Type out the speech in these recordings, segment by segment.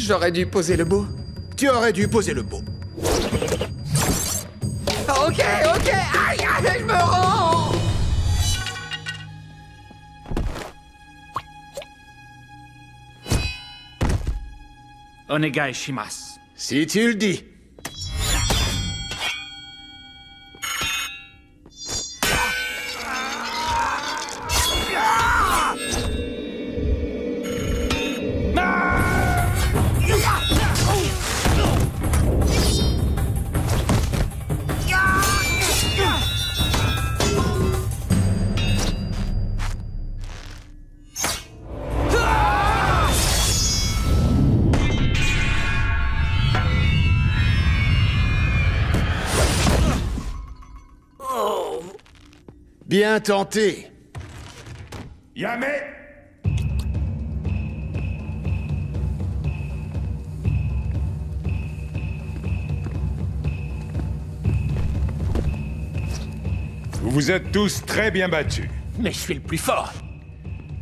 J'aurais dû poser le beau. Tu aurais dû poser le beau. Ok, aïe, aïe, je me rends. Onegai shimasu. Si tu le dis. Bien tenté. Yame! Vous vous êtes tous très bien battus. Mais je suis le plus fort.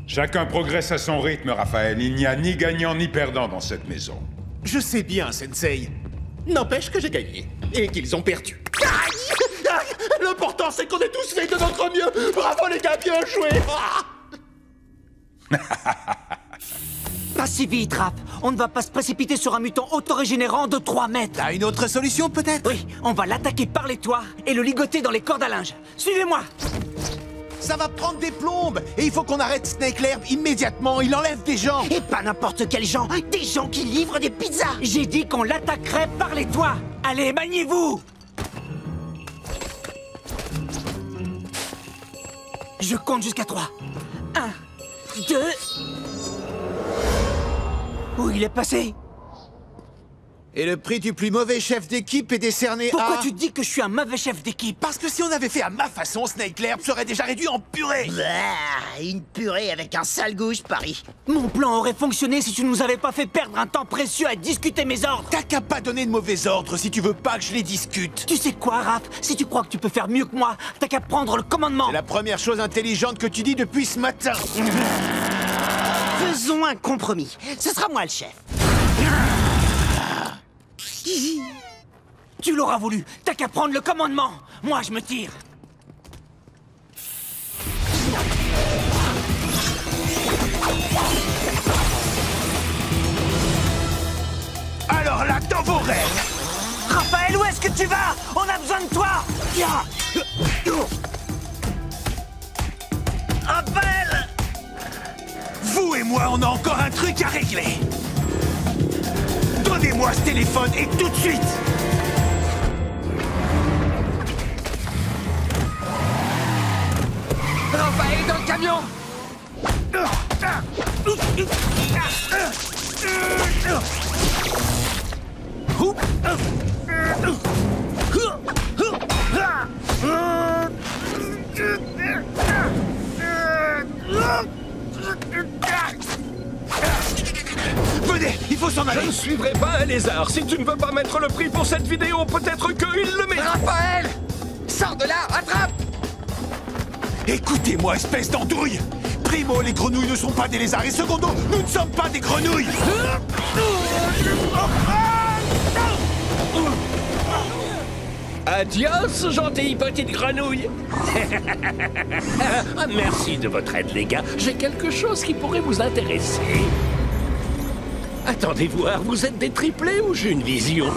Chacun progresse à son rythme, Raphaël. Il n'y a ni gagnant ni perdant dans cette maison. Je sais bien, Sensei. N'empêche que j'ai gagné. Et qu'ils ont perdu. L'important, c'est qu'on ait tous fait de notre mieux. Bravo, les gars, bien joué. Pas si vite, Rap. On ne va pas se précipiter sur un mutant autorégénérant de 3 mètres. T'as une autre solution, peut-être? Oui, on va l'attaquer par les toits et le ligoter dans les cordes à linge. Suivez-moi. Ça va prendre des plombes. Et il faut qu'on arrête Snake l'herbe immédiatement. Il enlève des gens. Et pas n'importe quels gens. Des gens qui livrent des pizzas. J'ai dit qu'on l'attaquerait par les toits. Allez, maniez-vous. Je compte jusqu'à 3. 1, 2... Où il est passé? Et le prix du plus mauvais chef d'équipe est décerné Pourquoi à... tu dis que je suis un mauvais chef d'équipe? Parce que si on avait fait à ma façon, Snake l'herbe serait déjà réduit en purée. Une purée avec un sale goût, je parie. Mon plan aurait fonctionné si tu nous avais pas fait perdre un temps précieux à discuter mes ordres. T'as qu'à pas donner de mauvais ordres si tu veux pas que je les discute. Tu sais quoi, Raph? Si tu crois que tu peux faire mieux que moi, t'as qu'à prendre le commandement. C'est la première chose intelligente que tu dis depuis ce matin. Faisons un compromis. Ce sera moi le chef. Tu l'auras voulu. T'as qu'à prendre le commandement. Moi, je me tire. Alors là, dans vos rêves. Raphaël, où est-ce que tu vas? On a besoin de toi. Raphaël! Vous et moi, on a encore un truc à régler. Donnez-moi ce téléphone et tout de suite. Raphaël est dans le camion. Venez, il faut s'en aller. Je ne suivrai pas un lézard. Si tu ne veux pas mettre le prix pour cette vidéo, peut-être qu'il le met. Raphaël! Sors de là, attrape! Écoutez-moi, espèce d'andouille. Primo, les grenouilles ne sont pas des lézards. Et secondo, nous ne sommes pas des grenouilles. Adios, gentille petite grenouille. Merci de votre aide, les gars. J'ai quelque chose qui pourrait vous intéresser. Attendez voir, vous êtes des triplés ou j'ai une vision?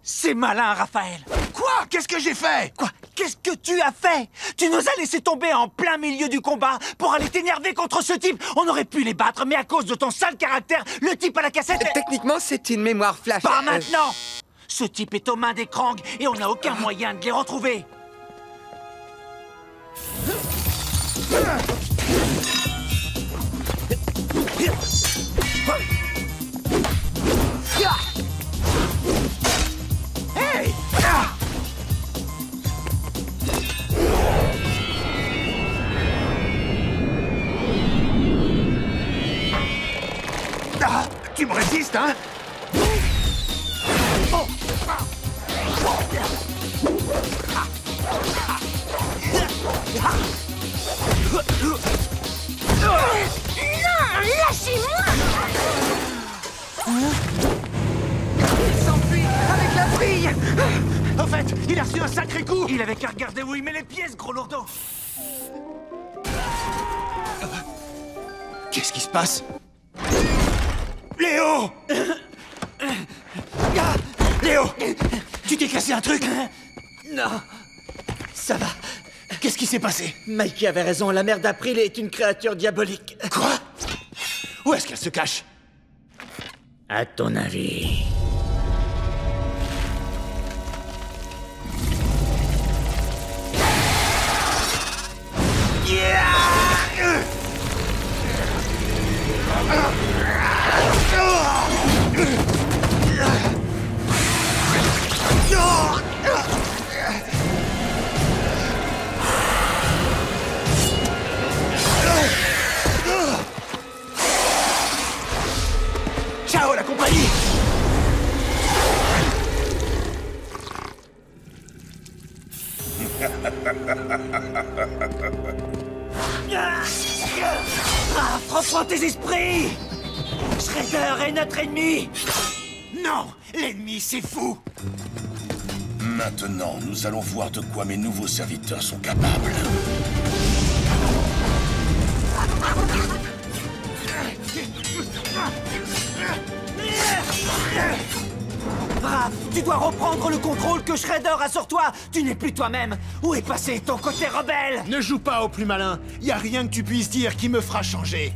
C'est malin, Raphaël. Quoi? Qu'est-ce que j'ai fait? Quoi? Qu'est-ce que tu as fait? Tu nous as laissé tomber en plein milieu du combat pour aller t'énerver contre ce type. On aurait pu les battre, mais à cause de ton sale caractère, le type à la cassette... Techniquement, c'est une mémoire flash. Pas maintenant! Ce type est aux mains des Krang et on n'a aucun moyen de les retrouver. Hey! Ah, tu me résistes, hein? Lâchez-moi! Il s'enfuit avec la fille! Au fait, il a reçu un sacré coup. Il avait qu'à regarder où il met les pièces, gros lourdeau. Qu'est-ce qui se passe? Léo! Léo! Tu t'es cassé un truc? Non, ça va. Qu'est-ce qui s'est passé? Mikey avait raison, la mère d'April est une créature diabolique. Quoi? Où est-ce qu'elle se cache? À ton avis? Ciao la compagnie! Ah, reprends tes esprits! Shredder est notre ennemi! Non! L'ennemi, c'est fou! Maintenant, nous allons voir de quoi mes nouveaux serviteurs sont capables. Brave, tu dois reprendre le contrôle que Shredder a sur toi! Tu n'es plus toi-même! Où est passé ton côté rebelle? Ne joue pas au plus malin! Y a rien que tu puisses dire qui me fera changer!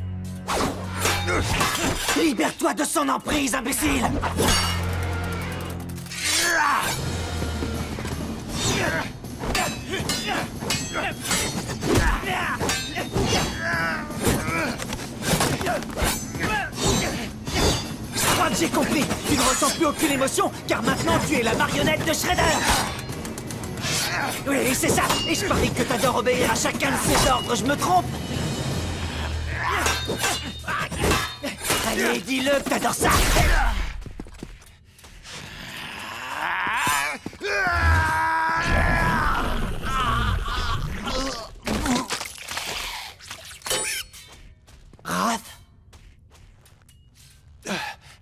Libère-toi de son emprise, imbécile! Je crois que j'ai compris! Tu ne ressens plus aucune émotion, car maintenant tu es la marionnette de Shredder! Oui, c'est ça! Et je parie que t'adores obéir à chacun de ses ordres, je me trompe? Allez, dis-le que t'adores ça! Raph?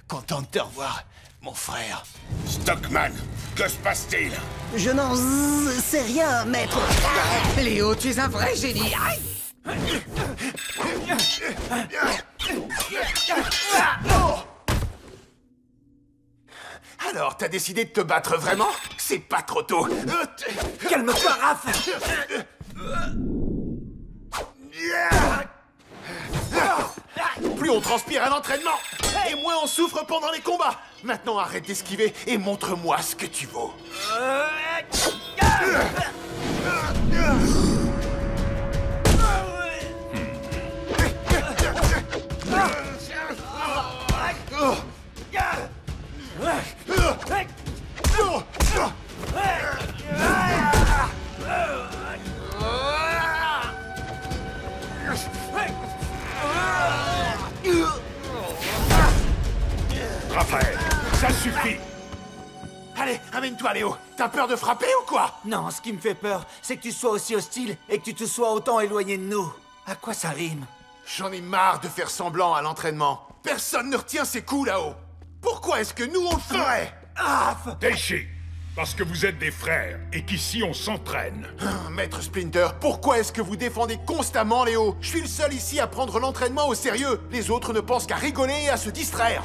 Content de te revoir, mon frère. Stockman, que se passe-t-il? Je n'en sais rien, maître. Léo, tu es un vrai génie! Aïe! Alors, t'as décidé de te battre vraiment? C'est pas trop tôt. Calme-toi, Raph! Plus on transpire à l'entraînement, et moins on souffre pendant les combats. Maintenant, arrête d'esquiver et montre-moi ce que tu vaux. Raphaël, ça suffit! Allez, amène-toi, Léo. T'as peur de frapper ou quoi? Non, ce qui me fait peur, c'est que tu sois aussi hostile et que tu te sois autant éloigné de nous. À quoi ça rime? J'en ai marre de faire semblant à l'entraînement. Personne ne retient ses coups là-haut. Pourquoi est-ce que nous, on le ferait? Raph! Taichi, parce que vous êtes des frères et qu'ici on s'entraîne. Maître Splinter, pourquoi est-ce que vous défendez constamment Léo? Je suis le seul ici à prendre l'entraînement au sérieux. Les autres ne pensent qu'à rigoler et à se distraire.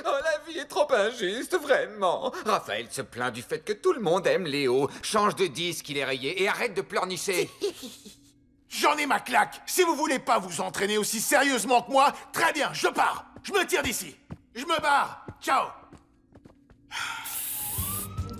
Oh, la vie est trop injuste, vraiment. Raphaël se plaint du fait que tout le monde aime Léo. Change de disque, il est rayé, et arrête de pleurnicher. J'en ai ma claque. Si vous voulez pas vous entraîner aussi sérieusement que moi, très bien, je pars. Je me tire d'ici. Je me barre. Ciao.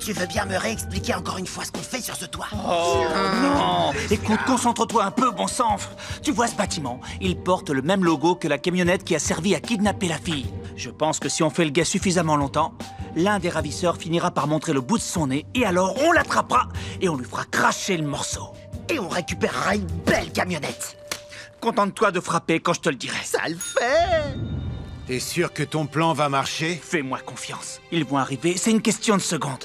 Tu veux bien me réexpliquer encore une fois ce qu'on fait sur ce toit? Non! Écoute, concentre-toi un peu, bon sang! Tu vois ce bâtiment? Il porte le même logo que la camionnette qui a servi à kidnapper la fille. Je pense que si on fait le guet suffisamment longtemps, l'un des ravisseurs finira par montrer le bout de son nez, et alors on l'attrapera, et on lui fera cracher le morceau. Et on récupérera une belle camionnette. Contente-toi de frapper quand je te le dirai. Ça le fait! T'es sûr que ton plan va marcher? Fais-moi confiance. Ils vont arriver, c'est une question de secondes.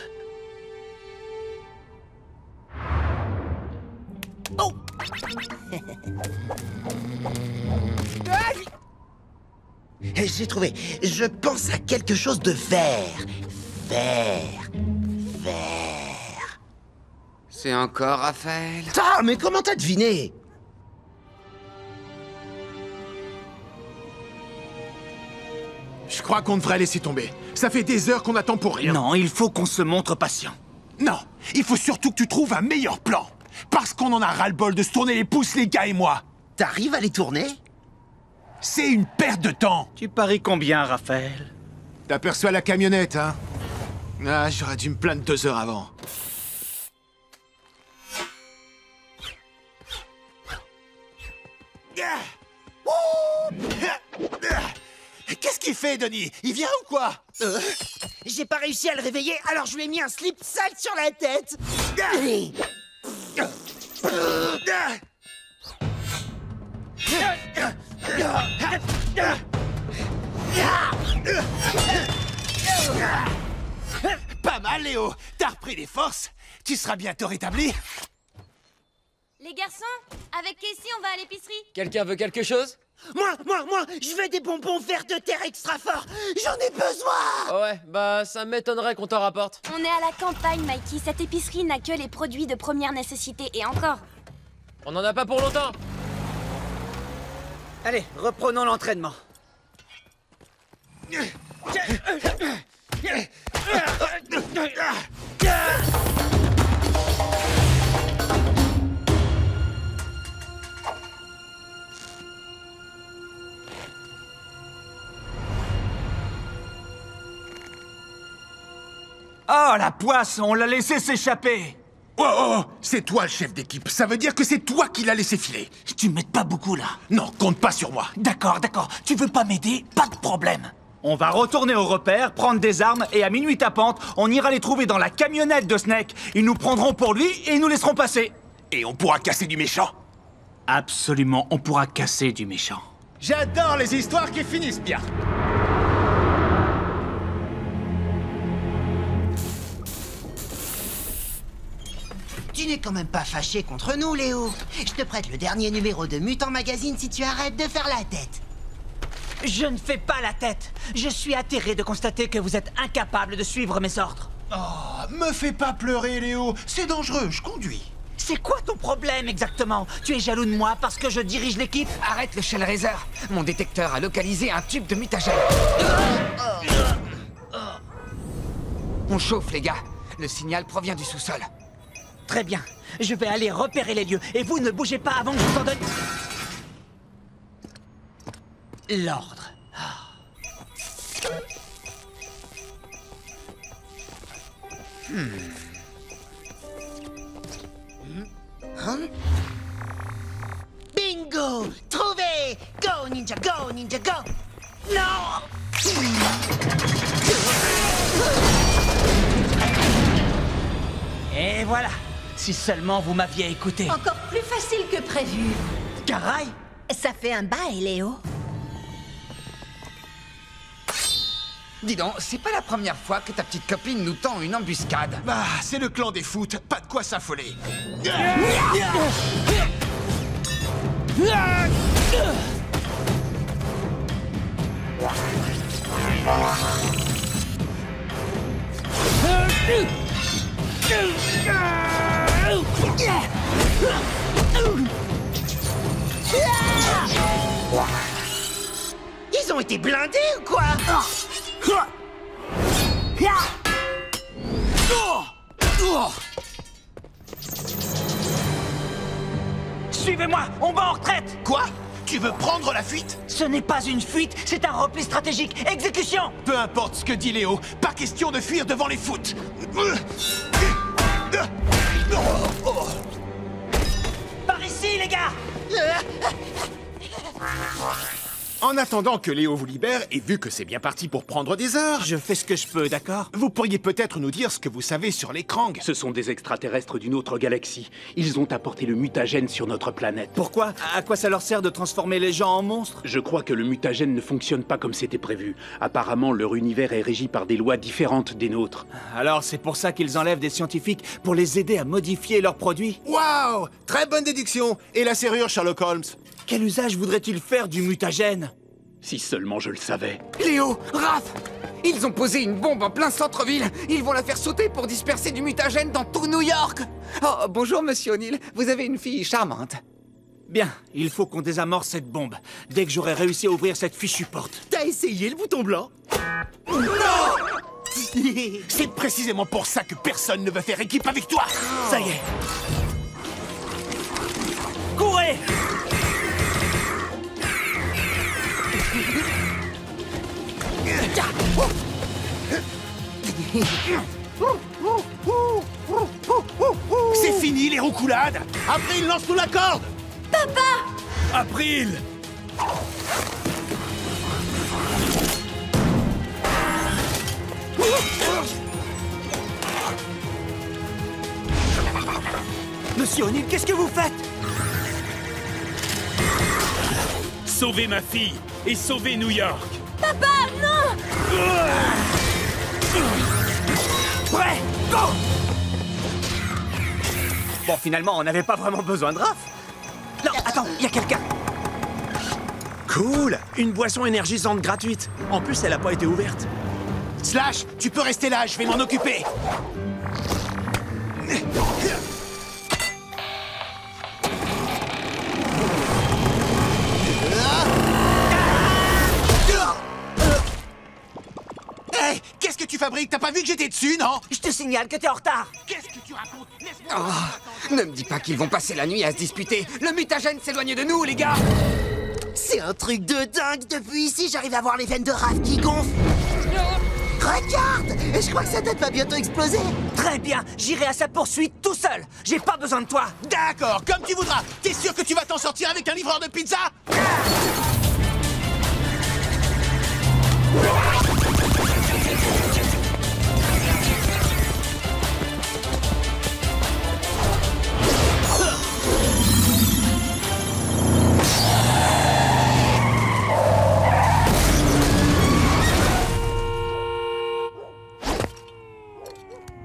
J'ai trouvé. Je pense à quelque chose de vert. Vert. Vert. C'est encore Raphaël? Ah, mais comment t'as deviné? Je crois qu'on devrait laisser tomber. Ça fait des heures qu'on attend pour rien. Non, il faut qu'on se montre patient. Non, il faut surtout que tu trouves un meilleur plan. Parce qu'on en a ras-le-bol de se tourner les pouces, les gars et moi. T'arrives à les tourner? C'est une perte de temps. Tu paries combien, Raphaël? T'aperçois la camionnette, hein? Ah, j'aurais dû me plaindre 2 heures avant. Qu'est-ce qu'il fait, Denis? Il vient ou quoi? J'ai pas réussi à le réveiller, alors je lui ai mis un slip sale sur la tête. Pas mal, Léo. T'as repris des forces. Tu seras bientôt rétabli. Les garçons, avec Casey, on va à l'épicerie. Quelqu'un veut quelque chose? Moi, je veux des bonbons verts de terre extra forts. J'en ai besoin. Ouais, bah ça m'étonnerait qu'on t'en rapporte. On est à la campagne, Mikey. Cette épicerie n'a que les produits de première nécessité. Et encore. On en a pas pour longtemps. Allez, reprenons l'entraînement. Oh, la poisse, on l'a laissé s'échapper. Oh, c'est toi le chef d'équipe. Ça veut dire que c'est toi qui l'as laissé filer. Tu m'aides pas beaucoup, là. Non, compte pas sur moi. D'accord. Tu veux pas m'aider? Pas de problème. On va retourner au repère, prendre des armes, et à minuit tapante, on ira les trouver dans la camionnette de Snake. Ils nous prendront pour lui et ils nous laisseront passer. Et on pourra casser du méchant. Absolument, on pourra casser du méchant. J'adore les histoires qui finissent bien. Tu n'es quand même pas fâché contre nous, Léo. Je te prête le dernier numéro de Mutant Magazine si tu arrêtes de faire la tête. Je ne fais pas la tête. Je suis atterré de constater que vous êtes incapable de suivre mes ordres. Oh, me fais pas pleurer, Léo. C'est dangereux, je conduis. C'est quoi ton problème exactement? Tu es jaloux de moi parce que je dirige l'équipe? Arrête le Shellraiser. Mon détecteur a localisé un tube de mutagène. On chauffe, les gars. Le signal provient du sous-sol. Très bien. Je vais aller repérer les lieux et vous ne bougez pas avant que je vous en donne... l'ordre. Bingo! Trouvé! Go, ninja, go, ninja, go! Non! Et voilà. Si seulement vous m'aviez écouté. Encore plus facile que prévu. Caray! Ça fait un bail, Léo. Dis donc, c'est pas la première fois que ta petite copine nous tend une embuscade. Bah, c'est le clan des foot. Pas de quoi s'affoler. Ils ont été blindés ou quoi? Suivez-moi, on va en retraite! Quoi? Tu veux prendre la fuite? Ce n'est pas une fuite, c'est un repli stratégique. Exécution! Peu importe ce que dit Léo, pas question de fuir devant les foot. Par ici, les gars! En attendant que Léo vous libère, et vu que c'est bien parti pour prendre des heures, Je fais ce que je peux, d'accord? vous pourriez peut-être nous dire ce que vous savez sur les Krang. Ce sont des extraterrestres d'une autre galaxie. Ils ont apporté le mutagène sur notre planète. Pourquoi? À quoi ça leur sert de transformer les gens en monstres? Je crois que le mutagène ne fonctionne pas comme c'était prévu. Apparemment, leur univers est régi par des lois différentes des nôtres. Alors c'est pour ça qu'ils enlèvent des scientifiques pour les aider à modifier leurs produits? Waouh! Très bonne déduction. Et la serrure, Sherlock Holmes? Quel usage voudrait-il faire du mutagène? Si seulement je le savais. Léo, Raph, ils ont posé une bombe en plein centre-ville. Ils vont la faire sauter pour disperser du mutagène dans tout New York. Oh, bonjour, monsieur O'Neill. Vous avez une fille charmante. Bien, il faut qu'on désamorce cette bombe, dès que j'aurai réussi à ouvrir cette fichue porte. T'as essayé le bouton blanc? C'est précisément pour ça que personne ne veut faire équipe avec toi. Ça y est. Courez! C'est fini les roucoulades. April, lance-nous la corde. April! Monsieur O'Neill, qu'est-ce que vous faites? Sauvez ma fille et sauvez New York! Prêt? Go! Bon, finalement, on n'avait pas vraiment besoin de Raph. Non, attends, il y a quelqu'un. Cool! Une boisson énergisante gratuite. En plus, elle n'a pas été ouverte. Slash, tu peux rester là, je vais m'en occuper. Hey, qu'est-ce que tu fabriques? T'as pas vu que j'étais dessus, non? Je te signale que t'es en retard. Qu'est-ce que tu racontes? Laisse-moi... Oh, ne me dis pas qu'ils vont passer la nuit à se disputer. Le mutagène s'éloigne de nous, les gars. C'est un truc de dingue. Depuis ici, j'arrive à voir les veines de Raph qui gonflent. Regarde! Et je crois que sa tête va bientôt exploser. Très bien, j'irai à sa poursuite tout seul. J'ai pas besoin de toi. D'accord, comme tu voudras. T'es sûr que tu vas t'en sortir avec un livreur de pizza?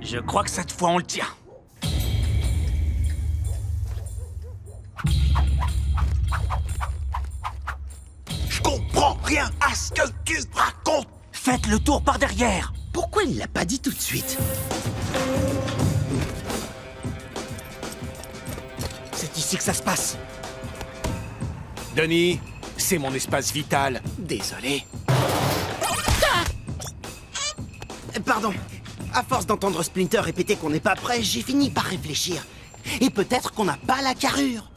Je crois que cette fois, on le tient. Je comprends rien à ce que tu racontes. Faites le tour par derrière. Pourquoi il l'a pas dit tout de suite? C'est ici que ça se passe. Denis, c'est mon espace vital. Désolé. Pardon. À force d'entendre Splinter répéter qu'on n'est pas prêt, j'ai fini par réfléchir. Et peut-être qu'on n'a pas la carrure.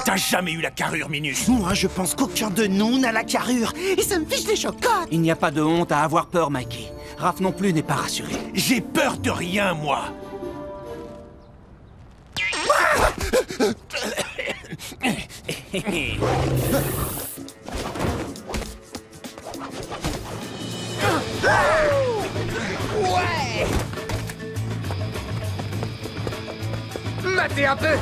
T'as jamais eu la carrure, Minus. Moi, je pense qu'aucun de nous n'a la carrure. Et ça me fiche les chocottes. Il n'y a pas de honte à avoir peur, Mikey. Raph non plus n'est pas rassuré. J'ai peur de rien, moi. Ouais. Matez un peu.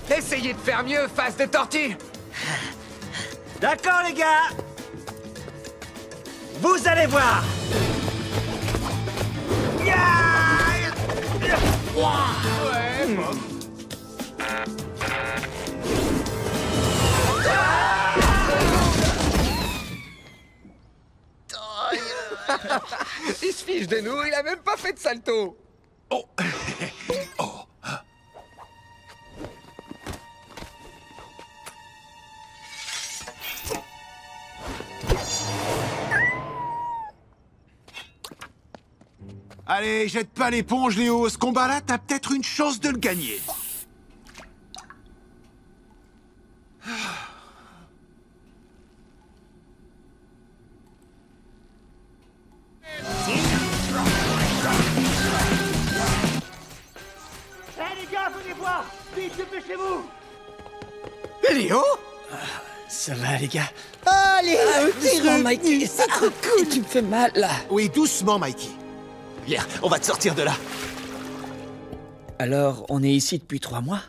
Essayez de faire mieux, face de tortue. D'accord, les gars. Vous allez voir. Ouais, bon. Il se fiche de nous, il a même pas fait de salto. Oh. Oh. Allez, jette pas l'éponge, Léo. Ce combat-là, t'as peut-être une chance de le gagner. Vite, dépêchez-vous! Léo? Ça va, les gars? Allez, Doucement, Mikey, c'est trop cool. Tu me fais mal, là. Oui, doucement, Mikey. Viens, on va te sortir de là. Alors, on est ici depuis 3 mois?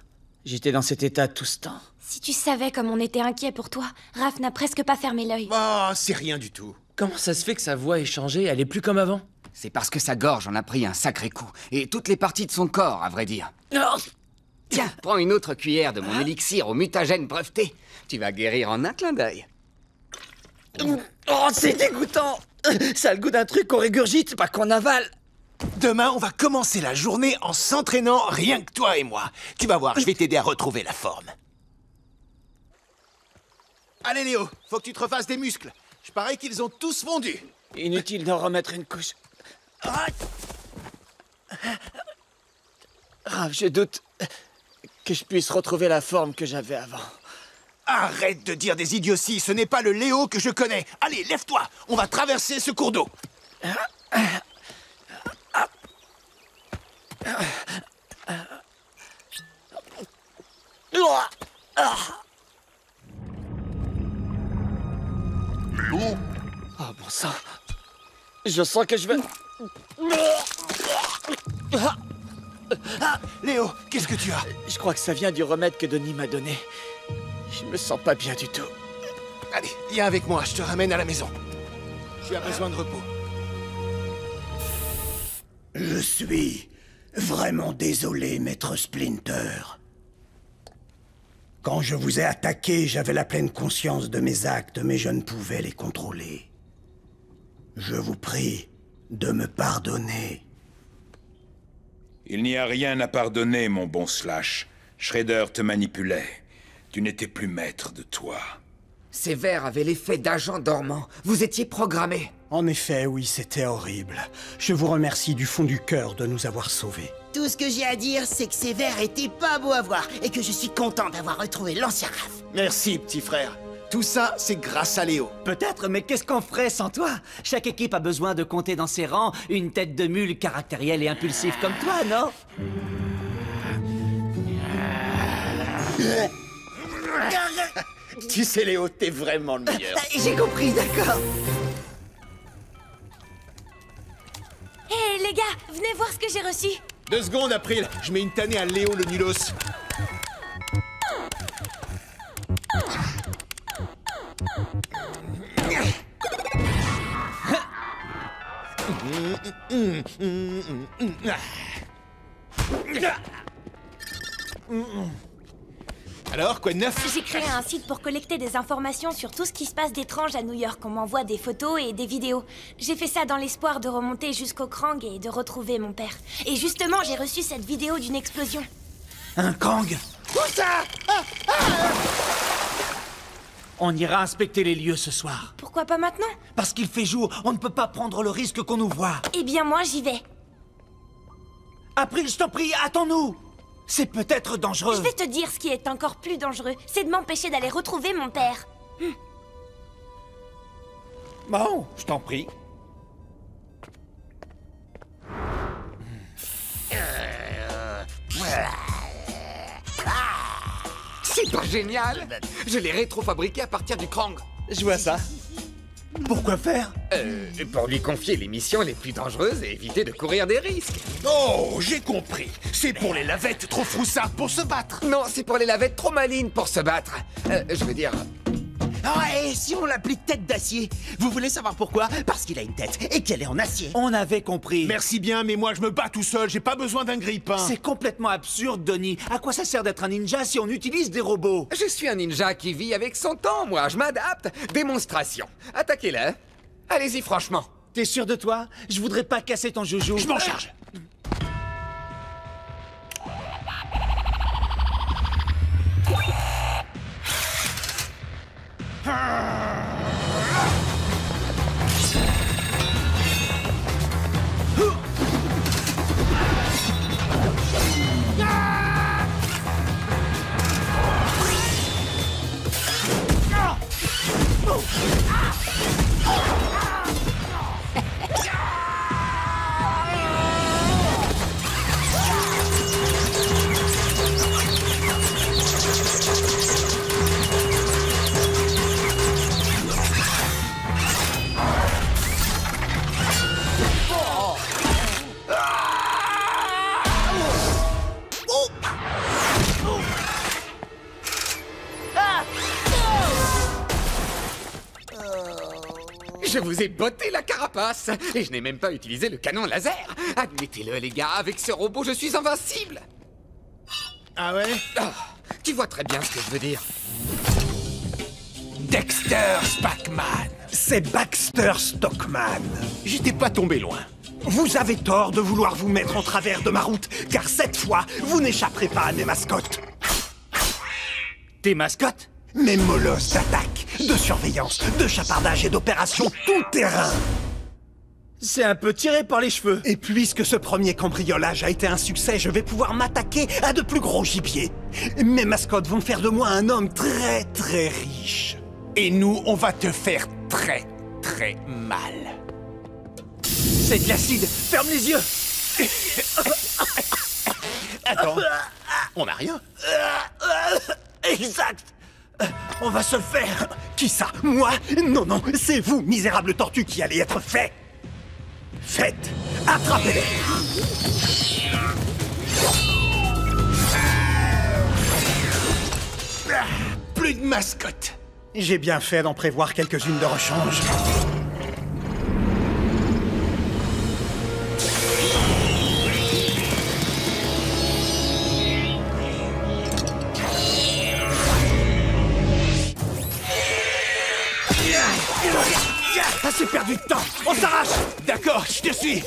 J'étais dans cet état tout ce temps. Si tu savais comme on était inquiet pour toi, Raph n'a presque pas fermé l'œil. Oh, c'est rien du tout. Comment ça se fait que sa voix ait changé? Elle est plus comme avant. C'est parce que sa gorge en a pris un sacré coup. Et toutes les parties de son corps, à vrai dire. Tiens, prends une autre cuillère de mon élixir au mutagène breveté. Tu vas guérir en un clin d'œil. Oh, c'est dégoûtant! Ça a le goût d'un truc qu'on régurgite, pas qu'on avale. Demain, on va commencer la journée en s'entraînant rien que toi et moi. Tu vas voir, je vais t'aider à retrouver la forme. Allez, Léo, faut que tu te refasses des muscles. Je parie qu'ils ont tous fondu. Inutile d'en remettre une couche. Raph, je doute que je puisse retrouver la forme que j'avais avant. Arrête de dire des idioties, ce n'est pas le Léo que je connais. Allez, lève-toi, on va traverser ce cours d'eau. Oh, bon sang. Je sens que je vais... Léo, qu'est-ce que tu as? Je crois que ça vient du remède que Denis m'a donné. Je me sens pas bien du tout. Allez, viens avec moi, je te ramène à la maison. Tu as besoin de repos. Je suis vraiment désolé, maître Splinter. Quand je vous ai attaqué, j'avais la pleine conscience de mes actes, mais je ne pouvais les contrôler. Je vous prie de me pardonner. Il n'y a rien à pardonner, mon bon Slash. Shredder te manipulait. Tu n'étais plus maître de toi. Ces vers avaient l'effet d'agent dormant. Vous étiez programmé. En effet, oui, c'était horrible. Je vous remercie du fond du cœur de nous avoir sauvés. Tout ce que j'ai à dire, c'est que ces vers étaient pas beaux à voir et que je suis content d'avoir retrouvé l'ancien Raph. Merci, petit frère. Tout ça, c'est grâce à Léo. Peut-être, mais qu'est-ce qu'on ferait sans toi? Chaque équipe a besoin de compter dans ses rangs une tête de mule caractérielle et impulsive comme toi, non? Tu sais, Léo, t'es vraiment le meilleur. J'ai compris, d'accord. Hé, les gars, venez voir ce que j'ai reçu. 2 secondes, April. Je mets une tannée à Léo le nulos. Alors, quoi de neuf? J'ai créé un site pour collecter des informations sur tout ce qui se passe d'étrange à New York. On m'envoie des photos et des vidéos. J'ai fait ça dans l'espoir de remonter jusqu'au Krang et de retrouver mon père. Et justement, j'ai reçu cette vidéo d'une explosion. Un Krang? Où ça? On ira inspecter les lieux ce soir. Pourquoi pas maintenant? Parce qu'il fait jour, on ne peut pas prendre le risque qu'on nous voie. Eh bien, moi, j'y vais. April, je t'en prie, attends-nous. C'est peut-être dangereux. Je vais te dire ce qui est encore plus dangereux. C'est de m'empêcher d'aller retrouver mon père. Bon, je t'en prie. C'est pas génial? Je l'ai rétro-fabriqué à partir du Krang. Je vois ça. Pourquoi faire? Pour lui confier les missions les plus dangereuses et éviter de courir des risques. Oh, j'ai compris. C'est pour les lavettes trop froussardes pour se battre. Non, c'est pour les lavettes trop malines pour se battre. Je veux dire... Ah, et si on l'appelait tête d'acier? Vous voulez savoir pourquoi? Parce qu'il a une tête et qu'elle est en acier. On avait compris. Merci bien, mais moi je me bats tout seul, j'ai pas besoin d'un grille-pain. C'est complètement absurde, Denis. À quoi ça sert d'être un ninja si on utilise des robots? Je suis un ninja qui vit avec son temps, moi. Je m'adapte. Démonstration. Attaquez-le. Allez-y, franchement. T'es sûr de toi? Je voudrais pas casser ton joujou. Je m'en charge. Je vous ai botté la carapace. Et je n'ai même pas utilisé le canon laser. Admettez-le, les gars, avec ce robot, je suis invincible. Ah ouais? Tu vois très bien ce que je veux dire. Dexter Spackman. C'est Baxter Stockman. J'étais pas tombé loin. Vous avez tort de vouloir vous mettre en travers de ma route, car cette fois, vous n'échapperez pas à mes mascottes. Tes mascottes? Mes molosses d'attaque, de surveillance, de chapardage et d'opération tout-terrain. C'est un peu tiré par les cheveux. Et puisque ce premier cambriolage a été un succès, je vais pouvoir m'attaquer à de plus gros gibiers. Mes mascottes vont faire de moi un homme très très riche. Et nous, on va te faire très très mal. C'est de l'acide. Ferme les yeux. Attends, on n'a rien. Exact. On va se le faire. Qui ça? Moi? Non, non, c'est vous, misérable tortue, qui allez être fait. Faites. Attrapez-les. Plus de mascotte. J'ai bien fait d'en prévoir quelques-unes de rechange. Assez perdu de temps. On s'arrache. D'accord, je te suis.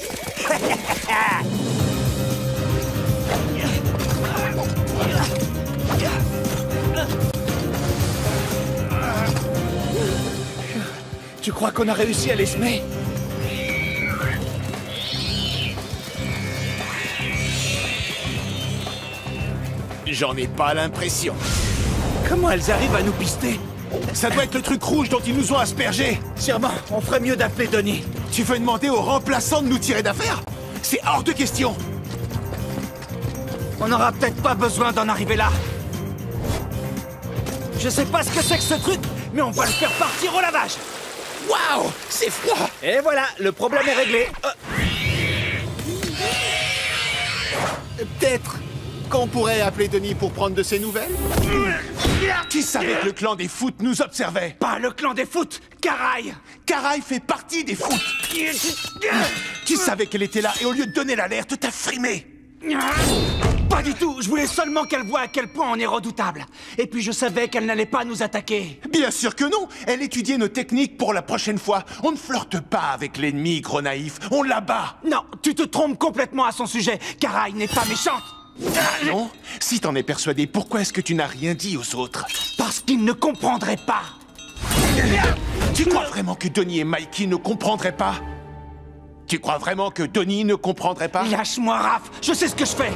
Tu crois qu'on a réussi à les semer? J'en ai pas l'impression. Comment elles arrivent à nous pister? Ça doit être le truc rouge dont ils nous ont aspergés. Sûrement, on ferait mieux d'appeler Donnie. Tu veux demander aux remplaçants de nous tirer d'affaire? C'est hors de question. On n'aura peut-être pas besoin d'en arriver là. Je sais pas ce que c'est que ce truc, mais on va le faire partir au lavage. Waouh, c'est froid. Et voilà, le problème est réglé. Peut-être qu'on pourrait appeler Denis pour prendre de ses nouvelles? Qui savait que le clan des foot nous observait? Pas le clan des foot, Caraï. Caraï fait partie des foot. Qui savait qu'elle était là et au lieu de donner l'alerte, t'as frimé? Pas du tout, je voulais seulement qu'elle voie à quel point on est redoutable. Et puis je savais qu'elle n'allait pas nous attaquer. Bien sûr que non. Elle étudiait nos techniques pour la prochaine fois. On ne flirte pas avec l'ennemi, gros naïf. On l'abat. Non, tu te trompes complètement à son sujet. Caraï n'est pas méchante. Ah non? Si t'en es persuadé, pourquoi est-ce que tu n'as rien dit aux autres? Parce qu'ils ne comprendraient pas. Tu crois vraiment que Donnie et Mikey ne comprendraient pas? Tu crois vraiment que Donnie ne comprendrait pas? Lâche-moi, Raph. Je sais ce que je fais.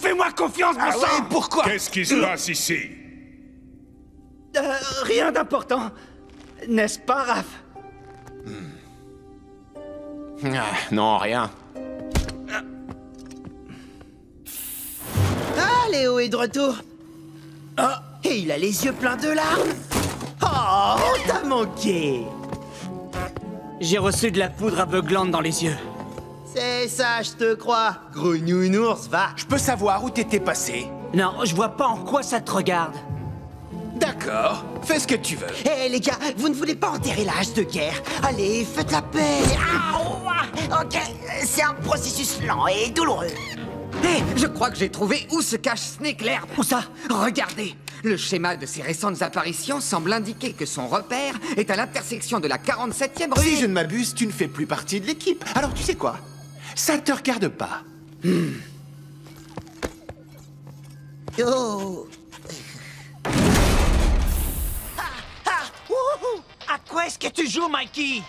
Fais-moi confiance, mon sang. Ouais, pourquoi? Qu'est-ce qui se passe ici? Rien d'important. N'est-ce pas, Raph? Non, rien. Ah, Léo est de retour. Et il a les yeux pleins de larmes. Oh, t'as manqué. J'ai reçu de la poudre aveuglante dans les yeux. C'est ça, je te crois. Gros nounours, va. Je peux savoir où t'étais passé? Non, je vois pas en quoi ça te regarde. D'accord, fais ce que tu veux. Hé, les gars, vous ne voulez pas enterrer la hache de guerre? Allez, faites la paix. Ok, c'est un processus lent et douloureux. Hé, je crois que j'ai trouvé où se cache Snake l'herbe. Où ça? Regardez. Le schéma de ses récentes apparitions semble indiquer que son repère est à l'intersection de la 47e rue. Si je ne m'abuse, tu ne fais plus partie de l'équipe. Alors tu sais quoi? Ça ne te regarde pas. Oh. À quoi est-ce que tu joues, Mikey?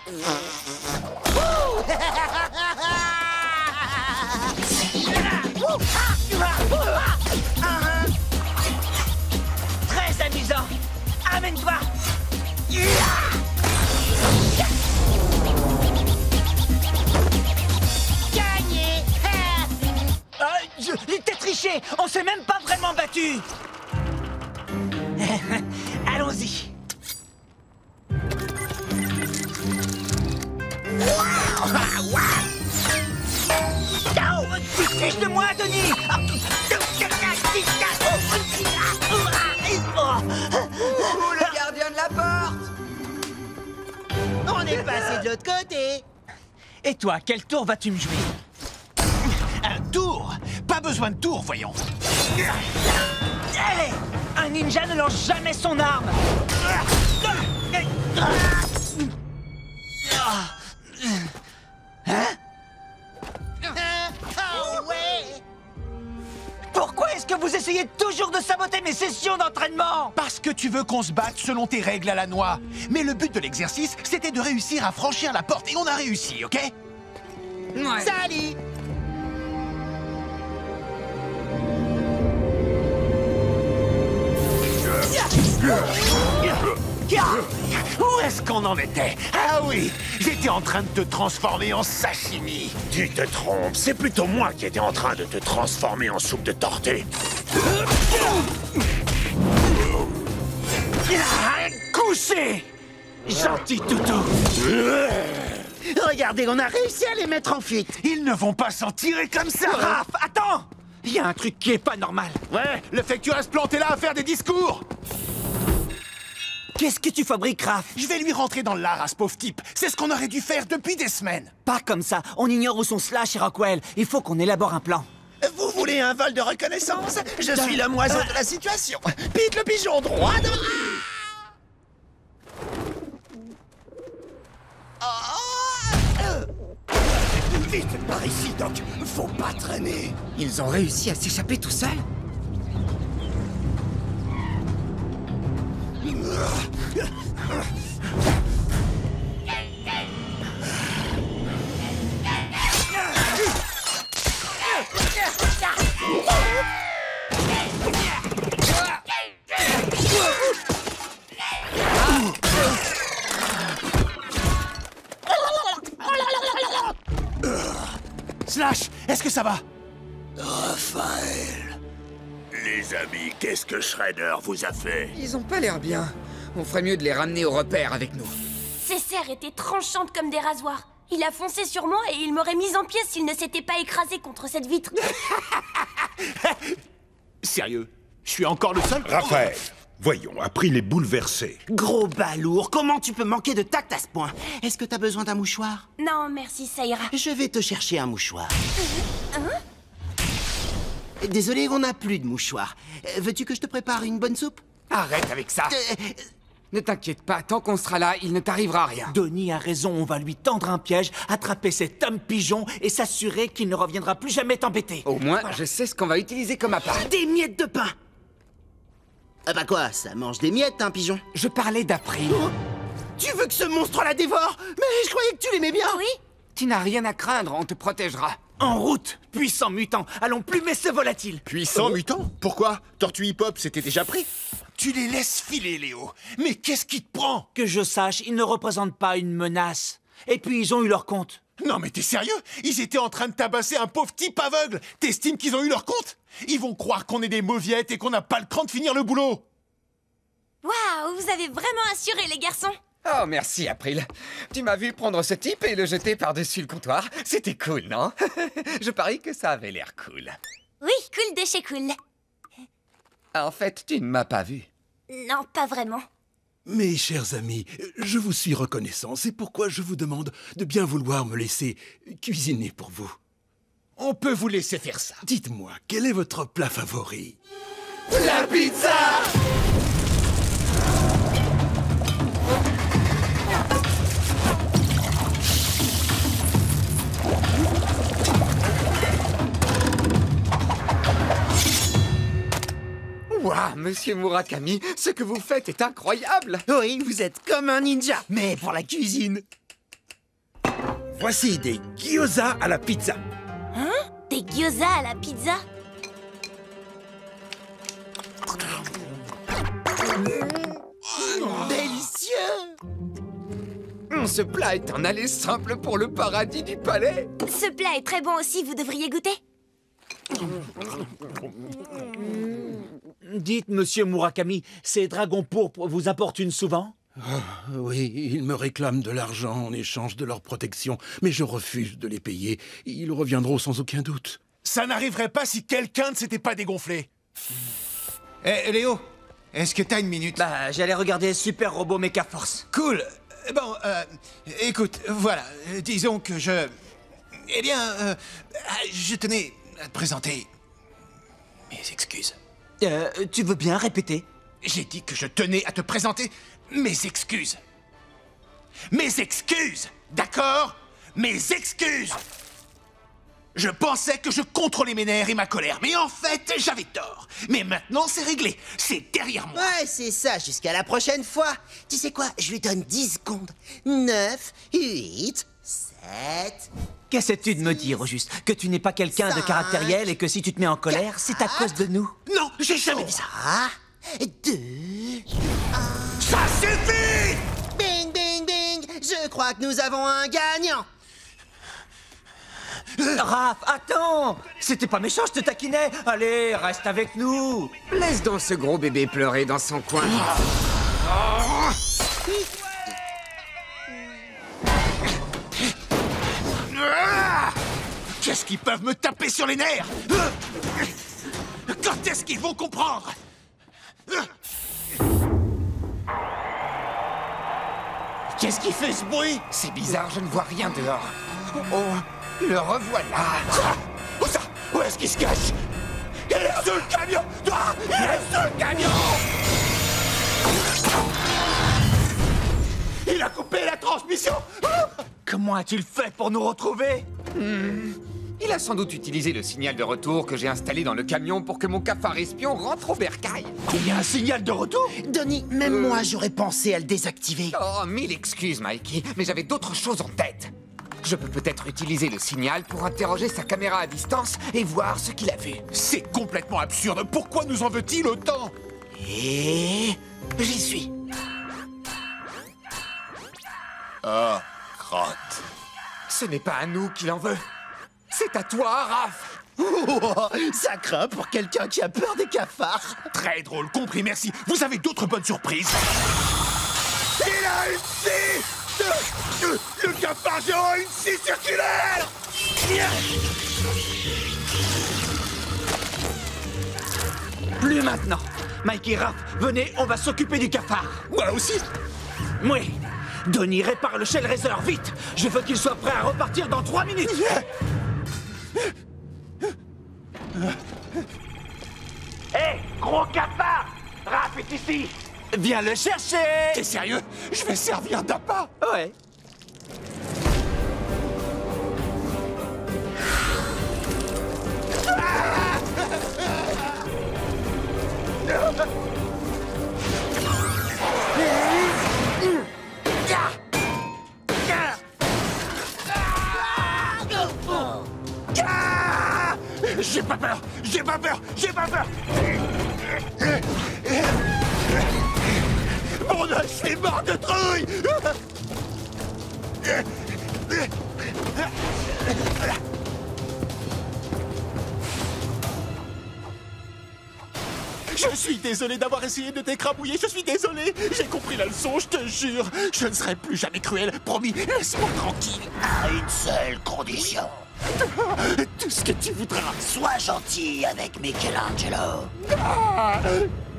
Très amusant. Amène-toi. Gagné. T'es triché. On s'est même pas vraiment battu. Allons-y. Tu te fiches de moi, Denis. On est passé de l'autre côté. Et toi, quel tour vas-tu me jouer? Un tour? Pas besoin de tour, voyons. Allez! Un ninja ne lance jamais son arme! Hein? Oh ouais! Pourquoi est-ce que vous essayez toujours de saboter mes sessions d'entraînement? Parce que tu veux qu'on se batte selon tes règles à la noix. Mais le but de l'exercice, c'était de réussir à franchir la porte. Et on a réussi, ok? Ouais. Salut! Où est-ce qu'on en était? Ah oui, j'étais en train de te transformer en sashimi. Tu te trompes, c'est plutôt moi qui étais en train de te transformer en soupe de tortue. Couché! Gentil toutou! Regardez, on a réussi à les mettre en fuite. Ils ne vont pas s'en tirer comme ça! Raph, attends! Il y a un truc qui est pas normal. Ouais, le fait que tu restes planté là à faire des discours! Qu'est-ce que tu fabriques, Raph? Je vais lui rentrer dans l'art à ce pauvre type. C'est ce qu'on aurait dû faire depuis des semaines. Pas comme ça. On ignore où sont Slash et Rockwell. Il faut qu'on élabore un plan. Vous voulez un vol de reconnaissance? Je suis le moiseau de la situation. Pete le pigeon droit devant... Vite, par ici, Doc. Faut pas traîner. Ils ont réussi à s'échapper tout seuls? Slash, est-ce que ça va? Raphaël. Les amis, qu'est-ce que Shredder vous a fait? Ils ont pas l'air bien. On ferait mieux de les ramener au repère avec nous. Ses serres étaient tranchantes comme des rasoirs. Il a foncé sur moi et il m'aurait mise en pièces s'il ne s'était pas écrasé contre cette vitre. Sérieux? Je suis encore le seul? Raphaël, voyons, appris les bouleverser. Gros balourd, comment tu peux manquer de tact à ce point? Est-ce que t'as besoin d'un mouchoir? Non, merci, ça ira. Je vais te chercher un mouchoir. Désolé, on n'a plus de mouchoir. Veux-tu que je te prépare une bonne soupe? Arrête avec ça. Ne t'inquiète pas, tant qu'on sera là, il ne t'arrivera rien. Donnie a raison, on va lui tendre un piège, attraper cet homme pigeon et s'assurer qu'il ne reviendra plus jamais t'embêter. Au moins, je sais ce qu'on va utiliser comme appât. Des miettes de pain! Ah bah quoi, ça mange des miettes, un pigeon? Je parlais d'April. Oh, tu veux que ce monstre la dévore? Mais je croyais que tu l'aimais bien! Oui? Tu n'as rien à craindre, on te protégera. En route, puissant mutant, allons plumer ce volatile. Puissant mutant? Pourquoi? Tortue Hip-Hop s'était déjà pris. Tu les laisses filer, Léo. Mais qu'est-ce qui te prend? Que je sache, ils ne représentent pas une menace. Et puis, ils ont eu leur compte. Non mais t'es sérieux? Ils étaient en train de tabasser un pauvre type aveugle. T'estimes qu'ils ont eu leur compte? Ils vont croire qu'on est des mauviettes et qu'on n'a pas le cran de finir le boulot. Waouh, vous avez vraiment assuré, les garçons. Oh, merci, April. Tu m'as vu prendre ce type et le jeter par-dessus le comptoir. C'était cool, non? Je parie que ça avait l'air cool. Oui, cool de chez cool. En fait, tu ne m'as pas vu. Non, pas vraiment. Mes chers amis, je vous suis reconnaissant. C'est pourquoi je vous demande de bien vouloir me laisser cuisiner pour vous. On peut vous laisser faire ça. Dites-moi, quel est votre plat favori? La pizza! Waouh, monsieur Murakami, ce que vous faites est incroyable! Oui, vous êtes comme un ninja, mais pour la cuisine. Voici des gyoza à la pizza. Hein? Des gyoza à la pizza? Délicieux! Ce plat est un aller simple pour le paradis du palais. Ce plat est très bon aussi, vous devriez goûter. Dites, monsieur Murakami, ces dragons pourpres vous importunent souvent? Oui, ils me réclament de l'argent en échange de leur protection, mais je refuse de les payer. Ils reviendront sans aucun doute. Ça n'arriverait pas si quelqu'un ne s'était pas dégonflé. Léo, est-ce que t'as une minute? Bah, j'allais regarder Super Robot Mecha Force. Cool. Bon, écoute, voilà, disons que je... Eh bien, je tenais à te présenter mes excuses. Tu veux bien répéter? J'ai dit que je tenais à te présenter mes excuses. Mes excuses, d'accord? Mes excuses! Je pensais que je contrôlais mes nerfs et ma colère, mais en fait, j'avais tort. Mais maintenant, c'est réglé. C'est derrière moi. Ouais, c'est ça, jusqu'à la prochaine fois. Tu sais quoi? Je lui donne 10 secondes. 9, 8, 7... Qu'essaies-tu de me dire, au juste? Que tu n'es pas quelqu'un de caractériel et que si tu te mets en colère, c'est à cause de nous? Non, j'ai jamais dit ça. 2... Ça suffit! Bing, bing, bing! Je crois que nous avons un gagnant. Raph, attends! C'était pas méchant, je te taquinais! Allez, reste avec nous! Laisse donc ce gros bébé pleurer dans son coin. Qu'est-ce qu'ils peuvent me taper sur les nerfs? Quand est-ce qu'ils vont comprendre? Qu'est-ce qui fait ce bruit? C'est bizarre, je ne vois rien dehors. Oh, le revoilà. Où ça? Où est-ce qu'il se cache? Il est sous le camion! Il est sous le camion! Il a coupé la transmission! Comment a-t-il fait pour nous retrouver? Il a sans doute utilisé le signal de retour que j'ai installé dans le camion pour que mon cafard espion rentre au bercail. Il y a un signal de retour? Donnie, même moi, j'aurais pensé à le désactiver. Oh, mille excuses, Mikey, mais j'avais d'autres choses en tête. Je peux peut-être utiliser le signal pour interroger sa caméra à distance et voir ce qu'il a vu. C'est complètement absurde. Pourquoi nous en veut-il autant? Et... j'y suis. Oh, crotte. Ce n'est pas à nous qu'il en veut. C'est à toi, Raph. Oh, ça craint pour quelqu'un qui a peur des cafards. Très drôle, compris, merci. Vous avez d'autres bonnes surprises? Il a une scie! Le cafard géant a une scie circulaire! Plus maintenant. Mike et Raph, venez, on va s'occuper du cafard. Moi aussi. Oui. Donnie, répare le Shell Racer, vite. Je veux qu'il soit prêt à repartir dans 3 minutes. Hé, gros cafard! Raph est ici! Viens le chercher! T'es sérieux? Je vais servir d'appât? Ouais. J'ai pas peur! J'ai pas peur! J'ai pas peur! Mon os est mort de trouille! Je suis désolé d'avoir essayé de t'écrabouiller, je suis désolé! J'ai compris la leçon, je te jure! Je ne serai plus jamais cruel, promis, laisse-moi tranquille! À une seule condition. Tout ce que tu voudras! Sois gentil avec Michelangelo.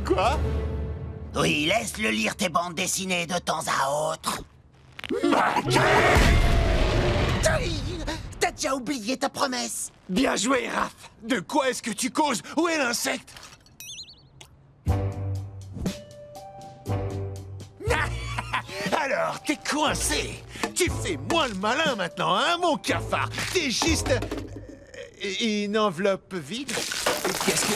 Quoi? Oui, laisse-le lire tes bandes dessinées de temps à autre. T'as déjà oublié ta promesse. Bien joué, Raph. De quoi est-ce que tu causes? Où est l'insecte? Alors, t'es coincé. Tu fais moins le malin maintenant, hein, mon cafard? T'es juste... une enveloppe vide? Qu'est-ce que...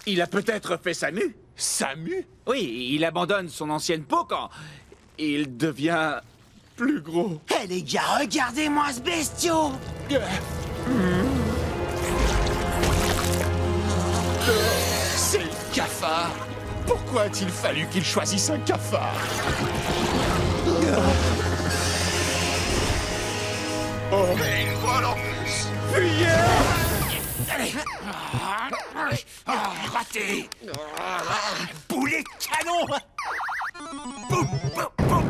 Il a peut-être fait sa mue. Sa mue? Oui, il abandonne son ancienne peau quand... il devient... plus gros. Hé les gars, regardez-moi ce bestiau. C'est le cafard. Pourquoi a-t-il fallu qu'il choisisse un cafard? Oh, mais une voile en plus. Fuyez! Allez. Raté. Boulet de canon. Boum, boum, boum.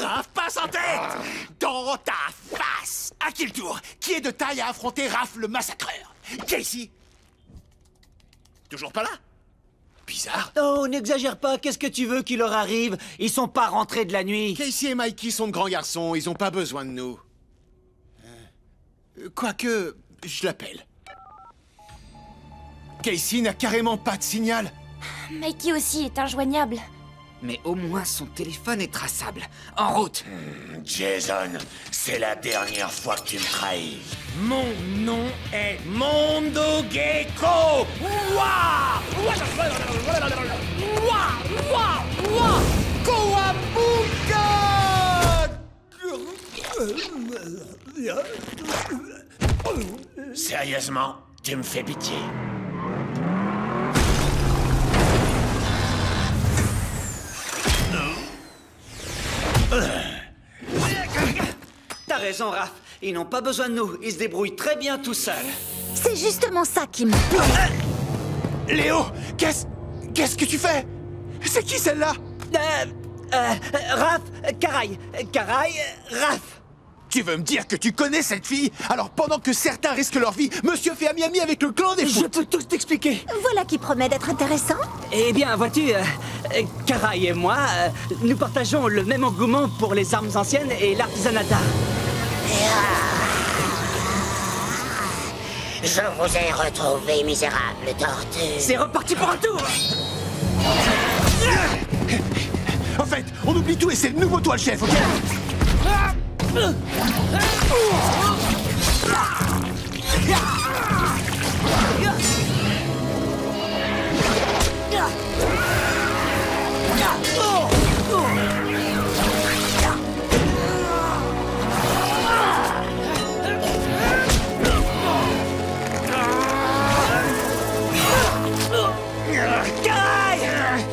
Raph passe en tête. Dans ta face. À qui le tour? Qui est de taille à affronter Raph le massacreur? Casey? Toujours pas là? bizarre. Oh, n'exagère pas, qu'est-ce que tu veux qu'il leur arrive? Ils sont pas rentrés de la nuit. Casey et Mikey sont de grands garçons, ils ont pas besoin de nous. Quoique, je l'appelle. Casey n'a carrément pas de signal. Mikey aussi est injoignable. Mais au moins son téléphone est traçable. En route. Jason, c'est la dernière fois que tu me trahis. Mon nom est Mondo Gecko. Sérieusement, tu me fais pitié. T'as raison, Raph. Ils n'ont pas besoin de nous. Ils se débrouillent très bien tout seuls. C'est justement ça qui me plaît. Léo, qu'est-ce que tu fais? C'est qui celle-là? Raph, Caraï, Raph. Tu veux me dire que tu connais cette fille? Alors pendant que certains risquent leur vie, monsieur fait ami-ami avec le clan des fous. Je peux tout t'expliquer. Voilà qui promet d'être intéressant. Eh bien, vois-tu, Caraï et moi, nous partageons le même engouement pour les armes anciennes et l'artisanat d'art. Je vous ai retrouvé, misérable tortue. C'est reparti pour un tour. En fait, on oublie tout et c'est le nouveau toi le chef, ok?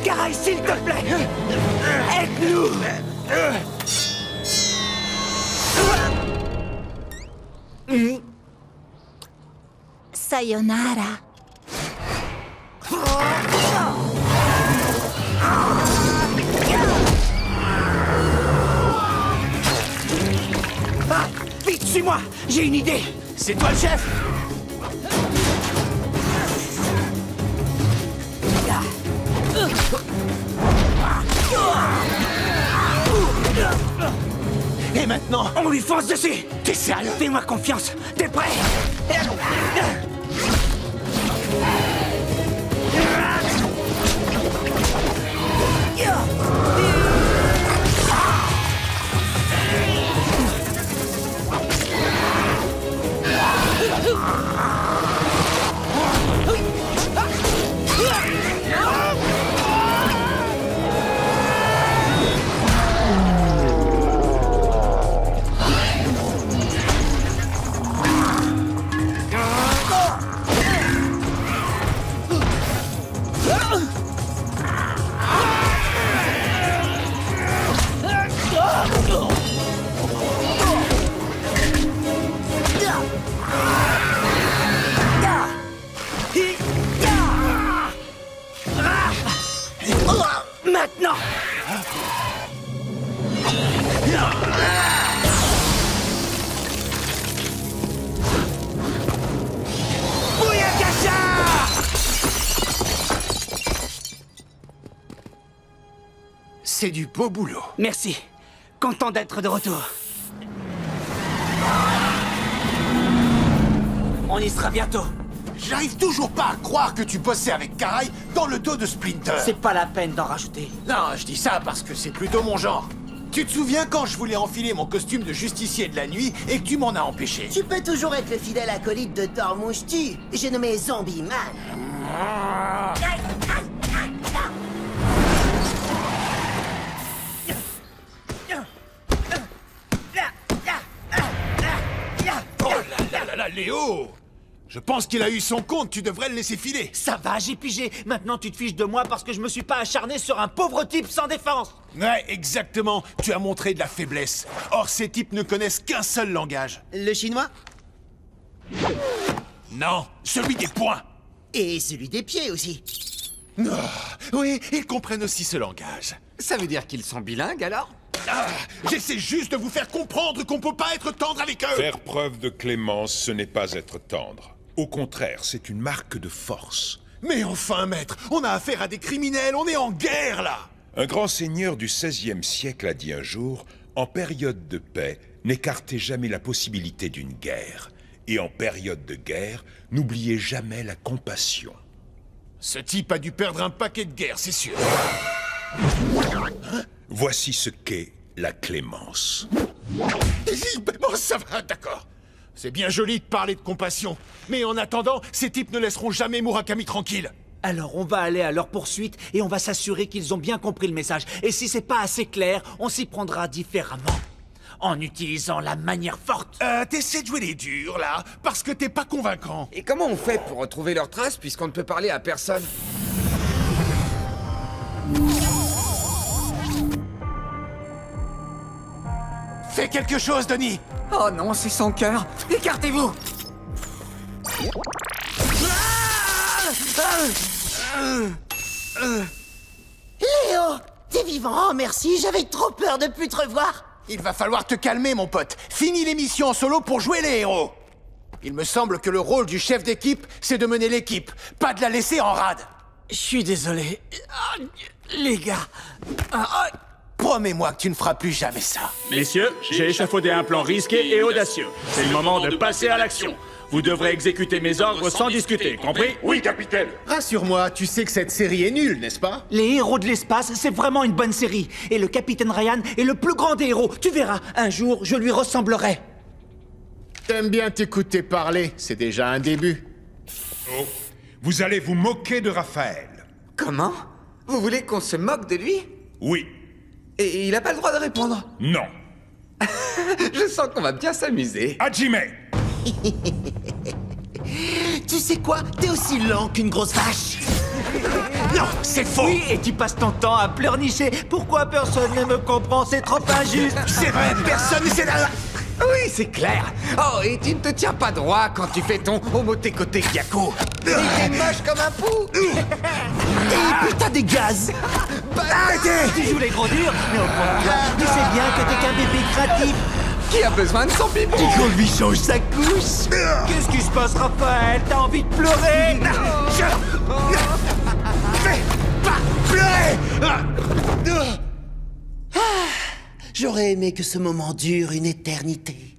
Caraï, s'il te plaît, aide-nous. Sayonara. Ah, vite, suis-moi. J'ai une idée. C'est toi le chef? Et maintenant, on lui fonce dessus. T'es sérieux? Fais-moi confiance. T'es prêt? Maintenant! C'est du beau boulot. Merci. Content d'être de retour. On y sera bientôt. J'arrive toujours pas à croire que tu bossais avec Caraï dans le dos de Splinter. C'est pas la peine d'en rajouter. Non, je dis ça parce que c'est plutôt mon genre. Tu te souviens quand je voulais enfiler mon costume de justicier de la nuit et que tu m'en as empêché? Tu peux toujours être le fidèle acolyte de Thor Mouche-Tu. J'ai nommé Zombie Man. Oh là là là là, Léo! Je pense qu'il a eu son compte, tu devrais le laisser filer. Ça va, j'ai pigé. Maintenant, tu te fiches de moi parce que je me suis pas acharné sur un pauvre type sans défense. Ouais, exactement. Tu as montré de la faiblesse. Or, ces types ne connaissent qu'un seul langage. Le chinois? Non, celui des poings. Et celui des pieds aussi. Oh, oui, ils comprennent aussi ce langage. Ça veut dire qu'ils sont bilingues, alors? Ah, j'essaie juste de vous faire comprendre qu'on peut pas être tendre avec eux. Faire preuve de clémence, ce n'est pas être tendre. Au contraire, c'est une marque de force. Mais enfin, maître, on a affaire à des criminels, on est en guerre, là! Un grand seigneur du XVIe siècle a dit un jour, en période de paix, n'écartez jamais la possibilité d'une guerre. Et en période de guerre, n'oubliez jamais la compassion. Ce type a dû perdre un paquet de guerres, c'est sûr. Voici ce qu'est la clémence. Bon, ça va, d'accord. C'est bien joli de parler de compassion. Mais en attendant, ces types ne laisseront jamais Murakami tranquille. Alors on va aller à leur poursuite et on va s'assurer qu'ils ont bien compris le message. Et si c'est pas assez clair, on s'y prendra différemment. En utilisant la manière forte. T'essaies de jouer les durs, là, parce que t'es pas convaincant. Et comment on fait pour retrouver leurs traces puisqu'on ne peut parler à personne? Fais quelque chose, Denis! Oh non, c'est son cœur! Écartez-vous! Léo! T'es vivant, oh merci, j'avais trop peur de plus te revoir! Il va falloir te calmer, mon pote. Finis l'émission en solo pour jouer les héros. Il me semble que le rôle du chef d'équipe, c'est de mener l'équipe, pas de la laisser en rade. Je suis désolé. Les gars. Promets-moi que tu ne feras plus jamais ça. Messieurs, j'ai échafaudé un plan risqué et audacieux. C'est le moment de passer à l'action. Vous devrez exécuter mes ordres sans discuter, compris? Oui, capitaine. Rassure-moi, tu sais que cette série est nulle, n'est-ce pas? Les héros de l'espace, c'est vraiment une bonne série. Et le capitaine Ryan est le plus grand des héros. Tu verras, un jour, je lui ressemblerai. T'aimes bien t'écouter parler, c'est déjà un début. Oh, vous allez vous moquer de Raphaël. Comment? Vous voulez qu'on se moque de lui? Oui. Et il a pas le droit de répondre? Non. Je sens qu'on va bien s'amuser. Hajime! Tu sais quoi? T'es aussi lent qu'une grosse vache. Non, c'est faux. Oui, et tu passes ton temps à pleurnicher. Pourquoi personne ne me comprend? C'est trop injuste. C'est vrai, personne ne sait là. Oui, c'est clair. Oh, et tu ne te tiens pas droit quand tu fais ton omotekote gyako. Et t'es moche comme un pou. Et puis t'as des gaz. Arrêtez! Tu joues les gros durs, mais au contraire, tu sais bien que t'es qu'un bébé craintif. Qui a besoin de son biberon? Et qu'on lui change sa couche. Qu'est-ce qui se passe, Raphaël? T'as envie de pleurer? Fais pas pleurer! J'aurais aimé que ce moment dure une éternité.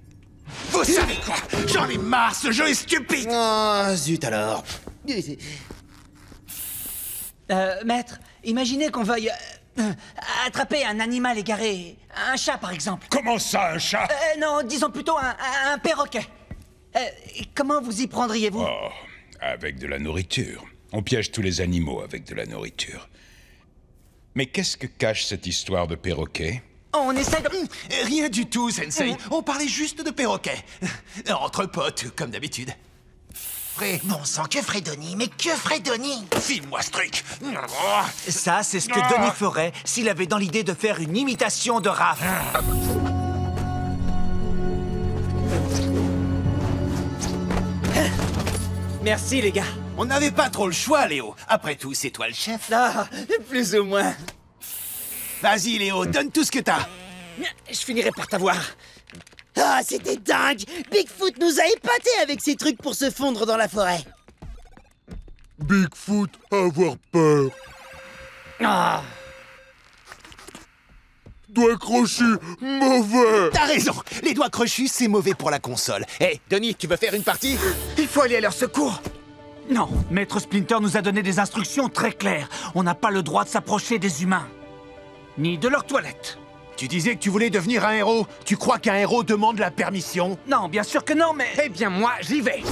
Vous savez quoi? J'en ai marre, ce jeu est stupide! Ah, zut alors. Maître, imaginez qu'on veuille attraper un animal égaré. Un chat, par exemple. Comment ça, un chat? Non, disons plutôt un perroquet. Comment vous y prendriez-vous? Oh, avec de la nourriture. On piège tous les animaux avec de la nourriture. Mais qu'est-ce que cache cette histoire de perroquet? On essaie de... Rien du tout, Sensei. On parlait juste de perroquet. Entre potes, comme d'habitude. Bon sang, que ferait Denis? Mais que ferait Denis? File-moi ce truc. Ça, c'est ce que Denis ferait s'il avait dans l'idée de faire une imitation de Raph. Merci, les gars. On n'avait pas trop le choix, Léo. Après tout, c'est toi le chef. Ah, plus ou moins. Vas-y, Léo, donne tout ce que t'as. Je finirai par t'avoir. Ah, c'était dingue! Bigfoot nous a épatés avec ses trucs pour se fondre dans la forêt. Bigfoot a avoir peur. Ah. Doigts crochus, mauvais. T'as raison. Les doigts crochus, c'est mauvais pour la console. Hé, Denis, tu veux faire une partie? Il faut aller à leur secours. Non, Maître Splinter nous a donné des instructions très claires. On n'a pas le droit de s'approcher des humains. Ni de leurs toilettes. Tu disais que tu voulais devenir un héros. Tu crois qu'un héros demande la permission? Non, bien sûr que non, mais... Eh bien, moi, j'y vais.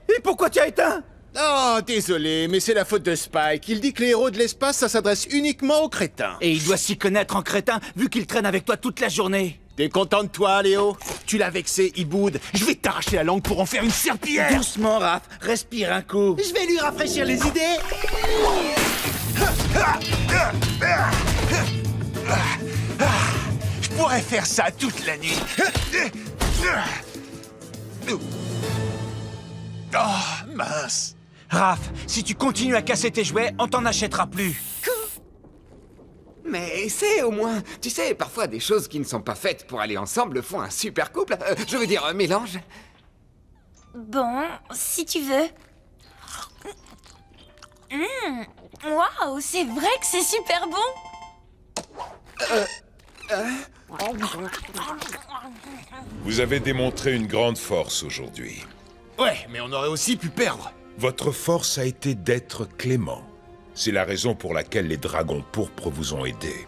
Et pourquoi tu as éteint? Oh, désolé, mais c'est la faute de Spike. Il dit que les héros de l'espace, ça s'adresse uniquement aux crétins. Et il doit s'y connaître en crétin, vu qu'il traîne avec toi toute la journée. T'es content de toi, Léo? Tu l'as vexé, il boude. Je vais t'arracher la langue pour en faire une serpillière. Doucement, Raph. Respire un coup. Je vais lui rafraîchir les idées. Je pourrais faire ça toute la nuit. Oh, mince. Raph, si tu continues à casser tes jouets, on t'en achètera plus. Quoi? mais essaie au moins. Tu sais, parfois des choses qui ne sont pas faites pour aller ensemble font un super couple. Je veux dire, mélange. Bon, si tu veux. Waouh, c'est vrai que c'est super bon. Vous avez démontré une grande force aujourd'hui. Ouais, mais on aurait aussi pu perdre. Votre force a été d'être clément. C'est la raison pour laquelle les dragons pourpres vous ont aidé.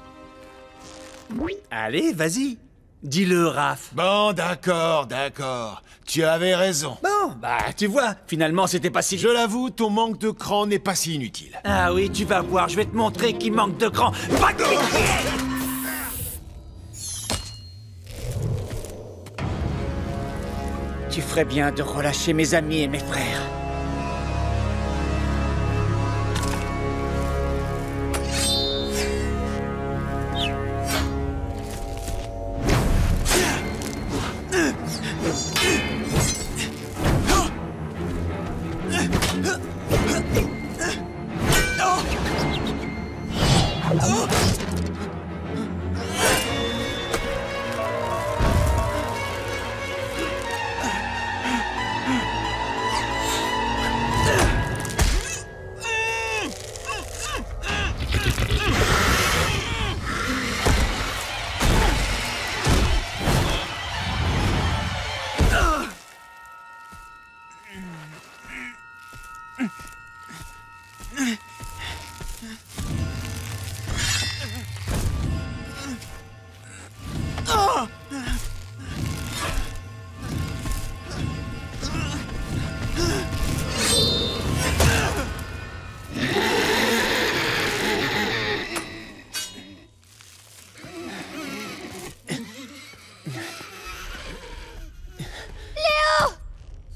Allez, vas-y. Dis-le, Raph. Bon, d'accord. Tu avais raison. Bon, bah, tu vois, finalement, c'était pas si... Je l'avoue, ton manque de cran n'est pas si inutile. Ah oui, tu vas voir, je vais te montrer qu'il manque de cran. Tu ferais bien de relâcher mes amis et mes frères.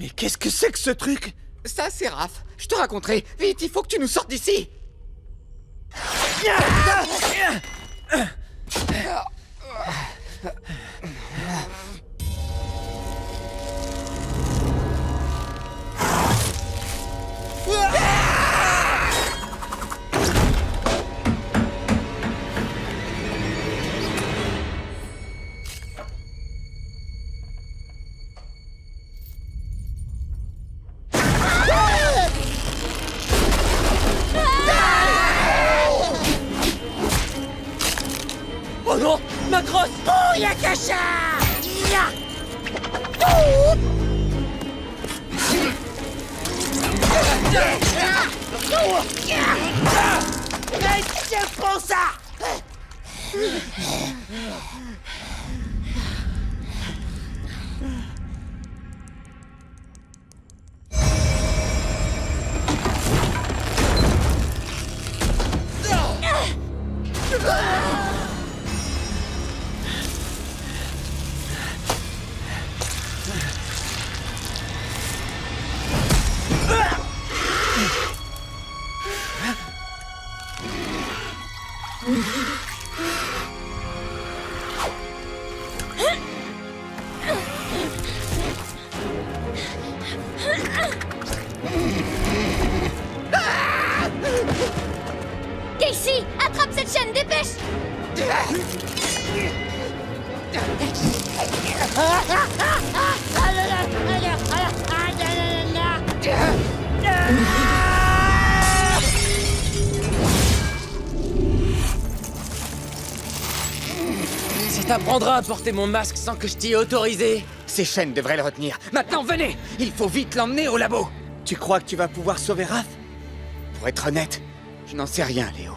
Mais qu'est-ce que c'est que ce truc? Ça, c'est Raph. Je te raconterai. Vite, il faut que tu nous sortes d'ici. Oh non, ma crosse! Yakasha! Je prends ça! Casey, attrape cette chaîne, dépêche! Ça t'apprendra à porter mon masque sans que je t'y ai autorisé. Ces chaînes devraient le retenir. Maintenant, venez! Il faut vite l'emmener au labo. Tu crois que tu vas pouvoir sauver Raph? Pour être honnête, je n'en sais rien, Léo.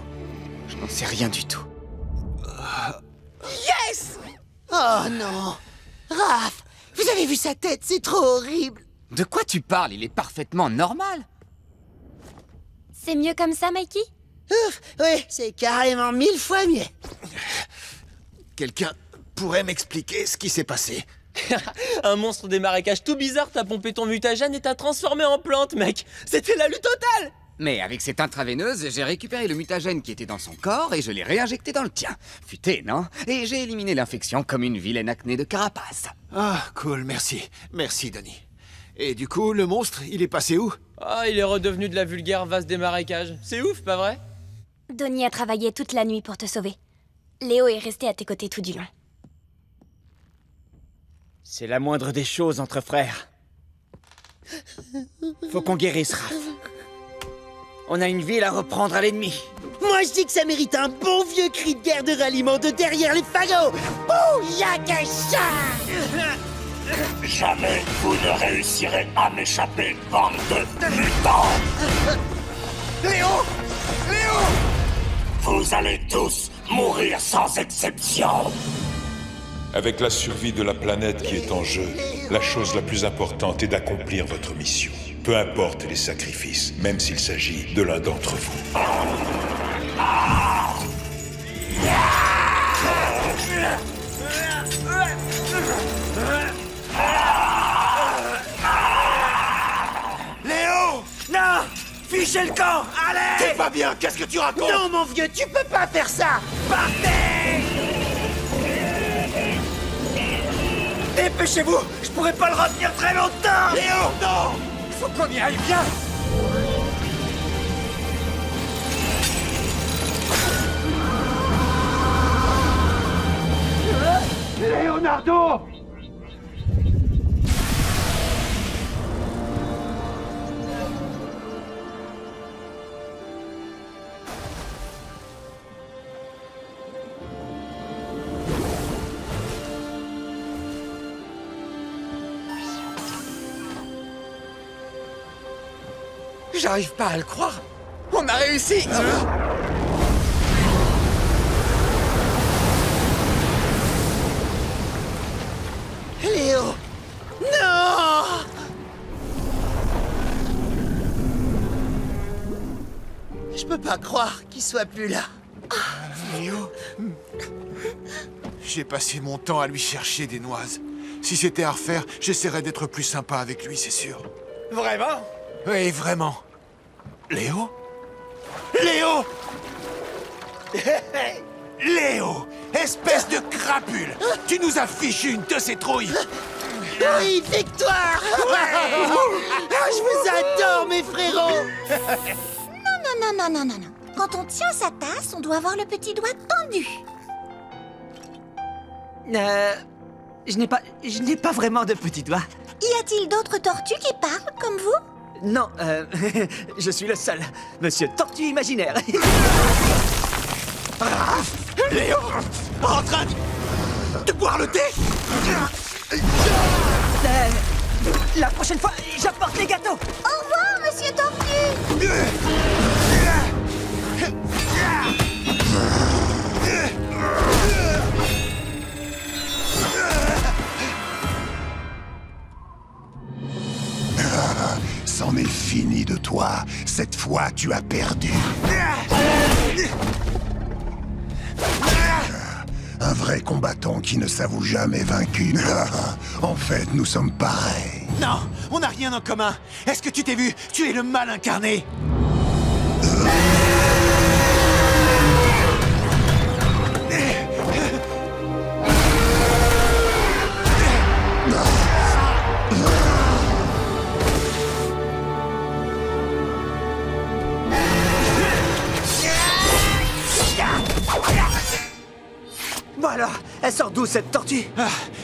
Je n'en sais rien du tout. Yes! Oh non! Raph, vous avez vu sa tête, c'est trop horrible! De quoi tu parles? Il est parfaitement normal. C'est mieux comme ça, Mikey? Ouf, oui, c'est carrément 1000 fois mieux. Quelqu'un pourrait m'expliquer ce qui s'est passé? Un monstre des marécages tout bizarre t'a pompé ton mutagène et t'a transformé en plante, mec. C'était la lutte totale. Mais avec cette intraveineuse, j'ai récupéré le mutagène qui était dans son corps et je l'ai réinjecté dans le tien. Futé, non? Et j'ai éliminé l'infection comme une vilaine acné de carapace. Ah, cool, merci. Merci, Donnie. Et du coup, le monstre, il est passé où? Ah, il est redevenu de la vulgaire vase des marécages. C'est ouf, pas vrai? Donnie a travaillé toute la nuit pour te sauver. Léo est resté à tes côtés tout du long. C'est la moindre des choses entre frères. Faut qu'on guérisse Raph. On a une ville à reprendre à l'ennemi. Moi, je dis que ça mérite un bon vieux cri de guerre de ralliement de derrière les fagots. Bouillakasha! Jamais vous ne réussirez à m'échapper, bande de mutants! Léo! Léo! Vous allez tous mourir sans exception! Avec la survie de la planète qui est en jeu, la chose la plus importante est d'accomplir votre mission. Peu importe les sacrifices, même s'il s'agit de l'un d'entre vous. Léo! Non! Fichez le camp! Allez! T'es pas bien, qu'est-ce que tu racontes? Non, mon vieux, tu peux pas faire ça! Partez! Dépêchez-vous! Je pourrais pas le retenir très longtemps! Léo, non! Faut qu'on y aille, viens! Leonardo! J'arrive pas à le croire. On a réussi. Léo! Non! Je peux pas croire qu'il soit plus là. Léo? J'ai passé mon temps à lui chercher des noises. Si c'était à refaire, j'essaierais d'être plus sympa avec lui, c'est sûr. Vraiment? Oui, vraiment. Léo? Léo! Léo! Espèce de crapule! Tu nous as fichu une de ces trouilles! Oui, victoire! Je vous adore, mes frérots! Non. Quand on tient sa tasse, on doit avoir le petit doigt tendu. Je n'ai pas vraiment de petits doigts. Y a-t-il d'autres tortues qui parlent comme vous? Non, je suis le seul. Monsieur Tortue Imaginaire. Léo! En train de boire le thé? La prochaine fois, j'apporte les gâteaux. Au revoir, Monsieur Tortue! C'en est fini de toi. Cette fois, tu as perdu. Un vrai combattant qui ne s'avoue jamais vaincu. En fait, nous sommes pareils. Non, on n'a rien en commun. Est-ce que tu t'es vu? Tu es le mal incarné. Bon alors, elle sort d'où cette tortue?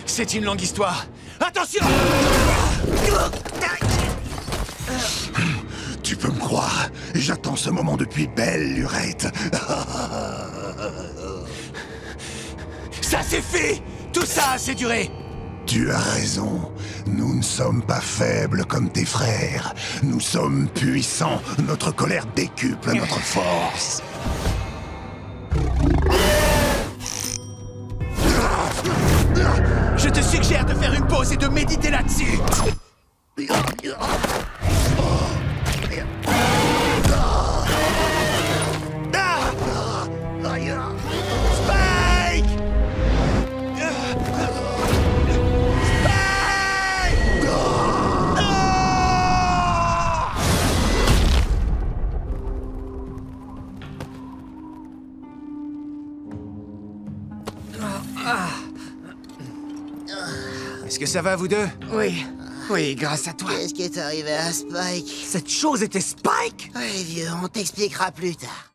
C'est une longue histoire. Attention! Tu peux me croire, j'attends ce moment depuis belle lurette. Ça c'est fait! Tout ça a assez duré! Tu as raison. Nous ne sommes pas faibles comme tes frères. Nous sommes puissants. Notre colère décuple notre force. Je te suggère de faire une pause et de méditer là-dessus. Spike! Est-ce que ça va, vous deux? Oui. Oui, grâce à toi. Qu'est-ce qui est arrivé à Spike? Cette chose était Spike? Oui, vieux, on t'expliquera plus tard.